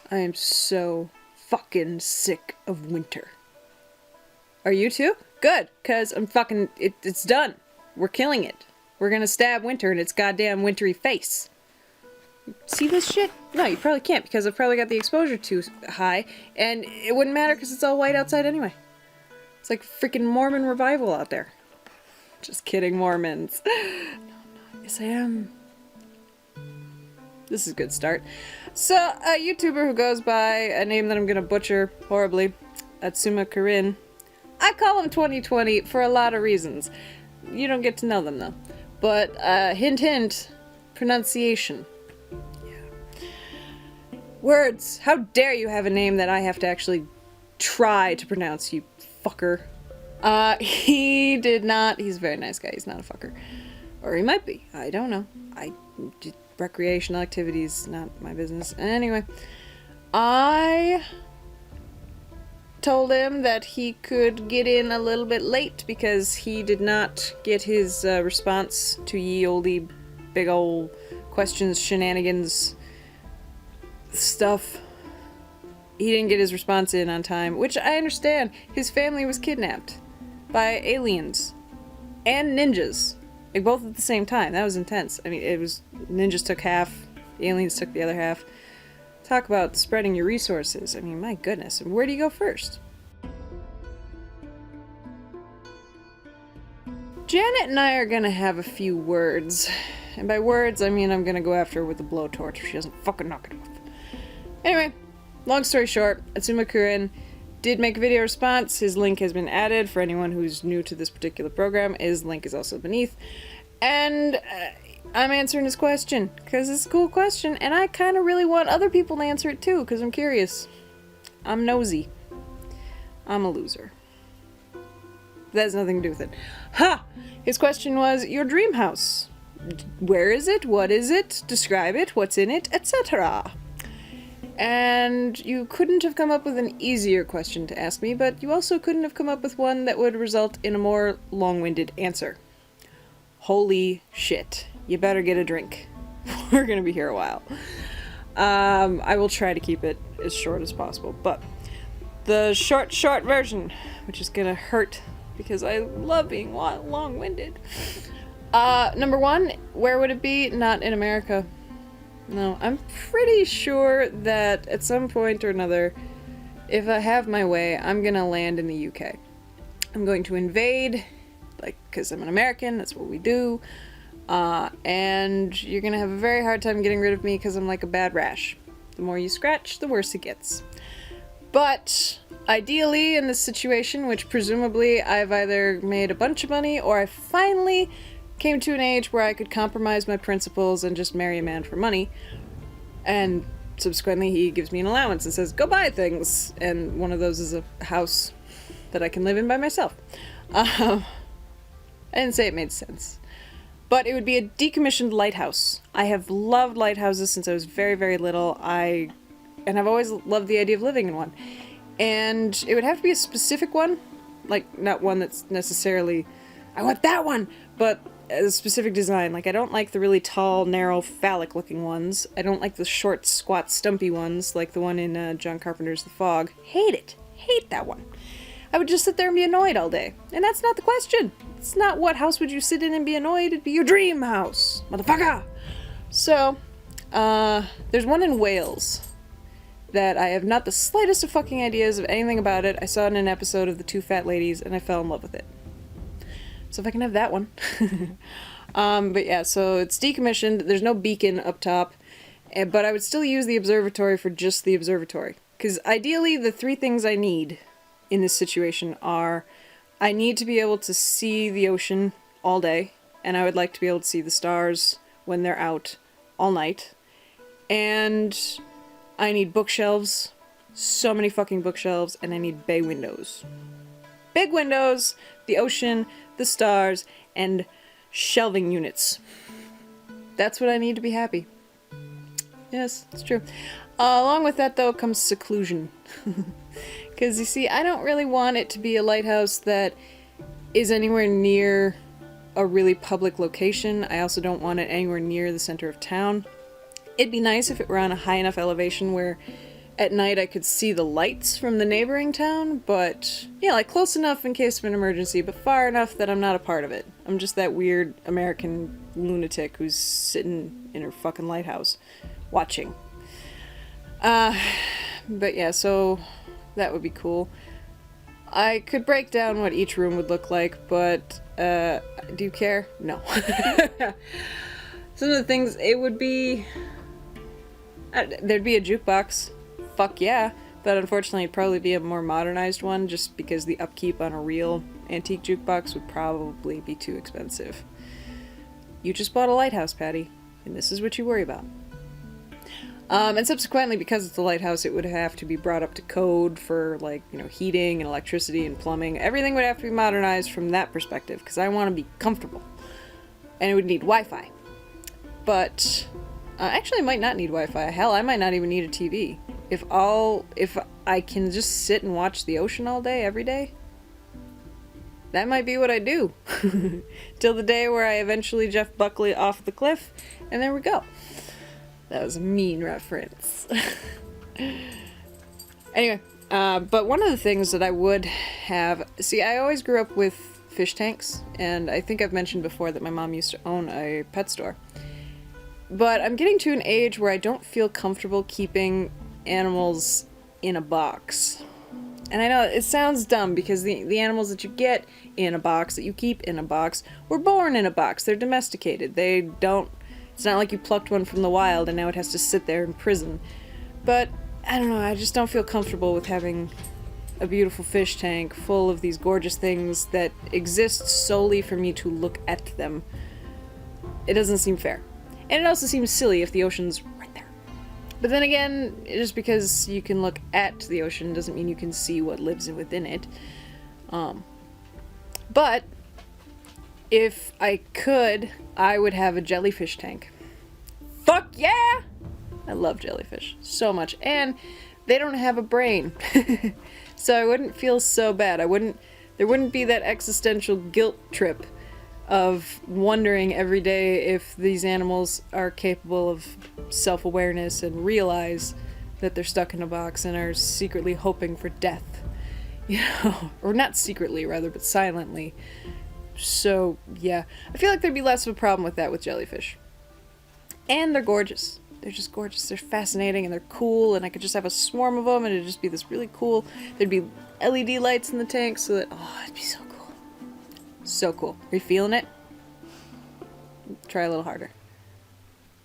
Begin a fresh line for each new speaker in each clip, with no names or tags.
I am so fucking sick of winter. Are you too? Good, because I'm fucking... It's done. We're killing it. We're gonna stab winter in its goddamn wintry face. See this shit? No, you probably can't, because I've probably got the exposure too high, and it wouldn't matter because it's all white outside anyway. It's like freaking Mormon revival out there. Just kidding, Mormons. No, I'm not. Yes, I am. This is a good start. So, a YouTuber who goes by a name that I'm gonna butcher horribly, AtsumaKarin. I call him 2020 for a lot of reasons. You don't get to know them though. But, hint hint, pronunciation. Yeah. Words! How dare you have a name that I have to actually try to pronounce, you fucker. He did not, he's a very nice guy, he's not a fucker. Or he might be, I don't know. Recreational activities, not my business. Anyway, I told him that he could get in a little bit late because he did not get his response to ye olde big ol' questions, shenanigans, stuff. He didn't get his response in on time, which I understand. His family was kidnapped by aliens and ninjas. Like, both at the same time. That was intense. I mean, it was... Ninjas took half, the aliens took the other half. Talk about spreading your resources. I mean, my goodness. Where do you go first? Janet and I are gonna have a few words. And by words, I mean I'm gonna go after her with a blowtorch if she doesn't fucking knock it off. Anyway, long story short, AtsumaKarin did make a video response. His link has been added for anyone who's new to this particular program. His link is also beneath. And I'm answering his question because it's a cool question, and I kind of really want other people to answer it too because I'm curious. I'm nosy. I'm a loser. That has nothing to do with it. Ha! His question was, your dream house. Where is it? What is it? Describe it. What's in it? Etc. And you couldn't have come up with an easier question to ask me, but you also couldn't have come up with one that would result in a more long-winded answer. Holy shit. You better get a drink. We're gonna be here a while. I will try to keep it as short as possible, but the short version, which is gonna hurt because I love being long-winded. Number one, where would it be? Not in America. No, I'm pretty sure that at some point or another, if I have my way, I'm gonna land in the UK. I'm going to invade, like, because I'm an American, that's what we do, and you're gonna have a very hard time getting rid of me because I'm like a bad rash. The more you scratch, the worse it gets. But ideally, in this situation, which presumably I've either made a bunch of money or I finally came to an age where I could compromise my principles and just marry a man for money, and subsequently he gives me an allowance and says, go buy things, and one of those is a house that I can live in by myself. I didn't say it made sense. But it would be a decommissioned lighthouse. I have loved lighthouses since I was very, very little. And I've always loved the idea of living in one. And it would have to be a specific one, like not one that's necessarily, I want that one, but a specific design. Like, I don't like the really tall, narrow, phallic-looking ones. I don't like the short, squat, stumpy ones, like the one in John Carpenter's The Fog. Hate it. Hate that one. I would just sit there and be annoyed all day. And that's not the question. It's not what house would you sit in and be annoyed. It'd be your dream house, motherfucker! So, there's one in Wales that I have not the slightest of fucking ideas of anything about it. I saw it in an episode of The Two Fat Ladies, and I fell in love with it. So if I can have that one. But yeah, so it's decommissioned. There's no beacon up top. But I would still use the observatory for just the observatory. Because ideally, the three things I need in this situation are, I need to be able to see the ocean all day. And I would like to be able to see the stars when they're out all night. And I need bookshelves. So many fucking bookshelves. And I need bay windows. Big windows, the ocean, the stars, and shelving units. That's what I need to be happy. Yes, it's true. Along with that, though, comes seclusion. Because, you see, I don't really want it to be a lighthouse that is anywhere near a really public location. I also don't want it anywhere near the center of town. It'd be nice if it were on a high enough elevation where at night I could see the lights from the neighboring town, but yeah, like close enough in case of an emergency, but far enough that I'm not a part of it. I'm just that weird American lunatic who's sitting in her fucking lighthouse watching. But yeah, so that would be cool. I could break down what each room would look like, but do you care? No. Some of the things, it would be... there'd be a jukebox. Fuck yeah. But unfortunately it'd probably be a more modernized one, just because the upkeep on a real antique jukebox would probably be too expensive. You just bought a lighthouse, Patty, and this is what you worry about. And subsequently, because it's a lighthouse, it would have to be brought up to code for, like, you know, heating and electricity and plumbing. Everything would have to be modernized from that perspective, because I want to be comfortable. And it would need Wi-Fi. But, actually, I might not need Wi-Fi. Hell, I might not even need a TV. If I can just sit and watch the ocean all day, every day, that might be what I do. Till the day where I eventually Jeff Buckley off the cliff, and there we go. That was a mean reference. Anyway, but one of the things that I would have... See, I always grew up with fish tanks, and I think I've mentioned before that my mom used to own a pet store. But I'm getting to an age where I don't feel comfortable keeping animals in a box. And I know it sounds dumb, because the animals that you get in a box, that you keep in a box, were born in a box. They're domesticated. They don't... It's not like you plucked one from the wild and now it has to sit there in prison. But, I don't know, I just don't feel comfortable with having a beautiful fish tank full of these gorgeous things that exist solely for me to look at them. It doesn't seem fair. And it also seems silly if the ocean's right there. But then again, just because you can look at the ocean doesn't mean you can see what lives within it. But if I could, I would have a jellyfish tank. Fuck yeah! I love jellyfish so much. And they don't have a brain. So I wouldn't feel so bad. There wouldn't be that existential guilt trip of wondering every day if these animals are capable of self-awareness and realize that they're stuck in a box and are secretly hoping for death. You know, or not secretly, rather, but silently. So, yeah. I feel like there'd be less of a problem with that with jellyfish. And they're gorgeous. They're just gorgeous. They're fascinating and they're cool, and I could just have a swarm of them and it'd just be this really cool... There'd be LED lights in the tank so that... Oh, it'd be so cool. So cool. Are you feeling it? Try a little harder.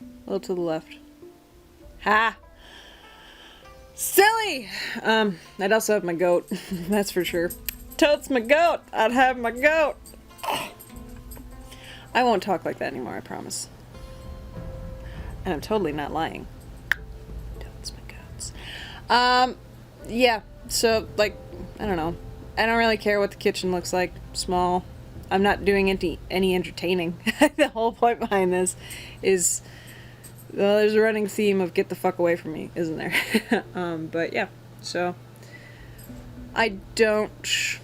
A little to the left. Ha! Silly! I'd also have my goat. That's for sure. Totes my goat! I'd have my goat! I won't talk like that anymore, I promise. And I'm totally not lying. Totes my goats. Yeah, so, like, I don't know. I don't really care what the kitchen looks like. Small. I'm not doing any entertaining. The whole point behind this is... Well, there's a running theme of get the fuck away from me, isn't there? But yeah, so... I don't...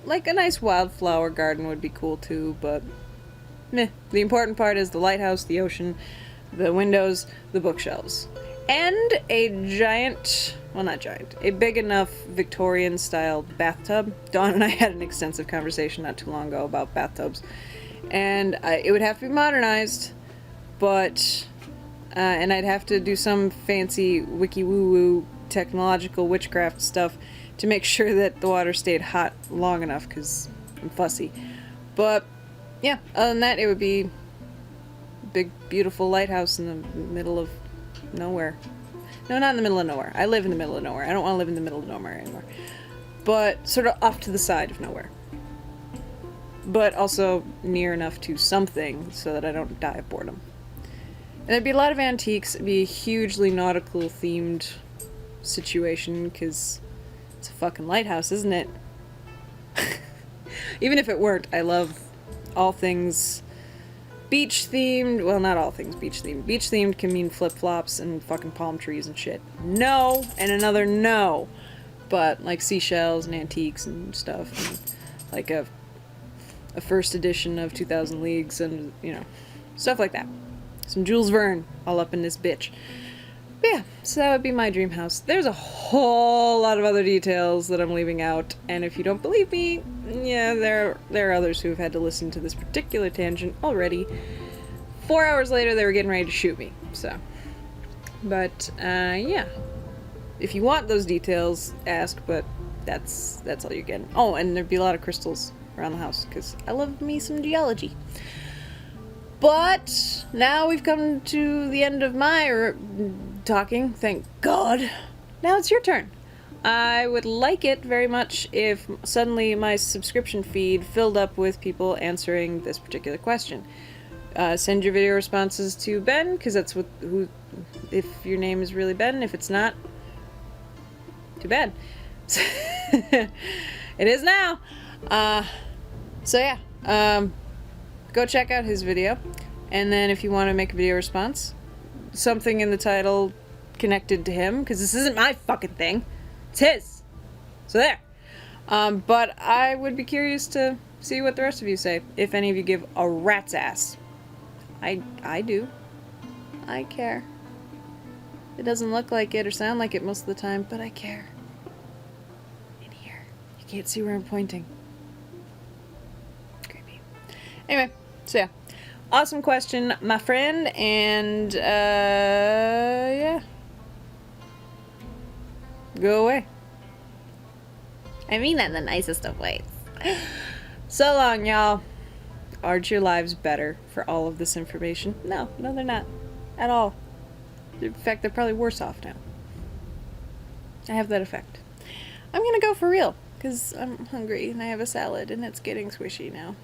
Like, a nice wildflower garden would be cool too, but... Meh. The important part is the lighthouse, the ocean, the windows, the bookshelves. And a giant... Well, not giant. A big enough Victorian-style bathtub. Dawn and I had an extensive conversation not too long ago about bathtubs. And it would have to be modernized, but... and I'd have to do some fancy wiki-woo-woo technological witchcraft stuff to make sure that the water stayed hot long enough, because I'm fussy. But, yeah, other than that, it would be a big, beautiful lighthouse in the middle of nowhere. No, not in the middle of nowhere. I live in the middle of nowhere. I don't want to live in the middle of nowhere anymore. But sort of off to the side of nowhere. But also near enough to something so that I don't die of boredom. And there'd be a lot of antiques. It'd be a hugely nautical themed situation, because it's a fucking lighthouse, isn't it? Even if it weren't, I love all things beach themed. Well, not all things beach themed. Beach themed can mean flip-flops and fucking palm trees and shit. No, and another no. But like seashells and antiques and stuff, and like a first edition of 2000 Leagues and, you know, stuff like that. Some Jules Verne all up in this bitch. But yeah, so that would be my dream house. There's a whole lot of other details that I'm leaving out, and if you don't believe me, yeah, there are others who have had to listen to this particular tangent already. 4 hours later, they were getting ready to shoot me, so. But, yeah. If you want those details, ask, but that's all you're getting. Oh, and there'd be a lot of crystals around the house, because I love me some geology. But now we've come to the end of my talking, thank God. Now it's your turn. I would like it very much if suddenly my subscription feed filled up with people answering this particular question. Send your video responses to Ben, because that's if your name is really Ben. If it's not, too bad. It is now. So yeah, go check out his video, and then if you want to make a video response, something in the title connected to him, because this isn't my fucking thing, it's his. So there. But I would be curious to see what the rest of you say, if any of you give a rat's ass. I do. I care. It doesn't look like it or sound like it most of the time, but I care. In here. You can't see where I'm pointing. Creepy. Anyway, so yeah. Awesome question, my friend, and, yeah. Go away. I mean that in the nicest of ways. So long, y'all. Aren't your lives better for all of this information? No, they're not. At all. In fact, they're probably worse off now. I have that effect. I'm gonna go for real, because I'm hungry and I have a salad and it's getting squishy now.